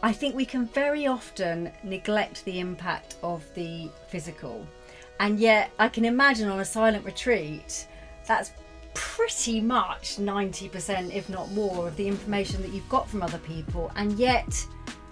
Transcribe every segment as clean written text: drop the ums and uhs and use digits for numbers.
I think we can very often neglect the impact of the physical. And yet I can imagine on a silent retreat, that's pretty much 90%, if not more, of the information that you've got from other people. And yet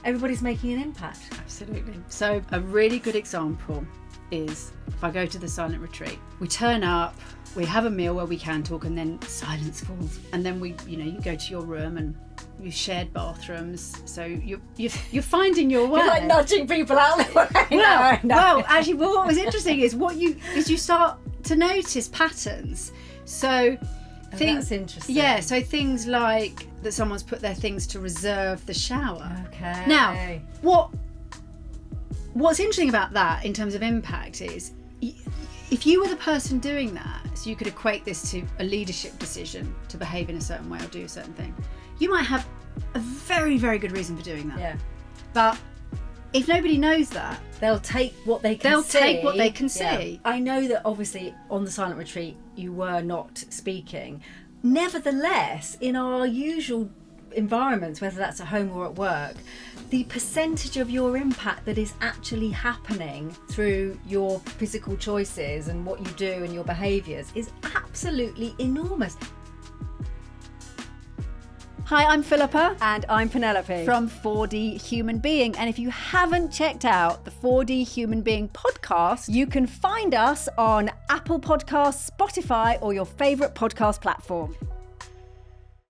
everybody's making an impact. Absolutely. So a really good example is if I go to the silent retreat, we turn up, we have a meal where we can talk, and then silence falls. And then you go to your room and you shared bathrooms. So you're finding your way. You're like nudging people out the way. Well, actually, what was interesting is you start to notice patterns. So that's interesting. Yeah, so things like that someone's put their things to reserve the shower. Okay. Now, what's interesting about that in terms of impact is if you were the person doing that, so you could equate this to a leadership decision to behave in a certain way or do a certain thing, you might have a very, very good reason for doing that. Yeah. But if nobody knows that, they'll take what they can see. Take what they can see. Yeah. I know that obviously on the silent retreat you were not speaking. Nevertheless, in our usual environments, whether that's at home or at work, the percentage of your impact that is actually happening through your physical choices and what you do and your behaviours is absolutely enormous. Hi, I'm Philippa. And I'm Penelope. From 4D Human Being. And if you haven't checked out the 4D Human Being podcast, you can find us on Apple Podcasts, Spotify, or your favourite podcast platform.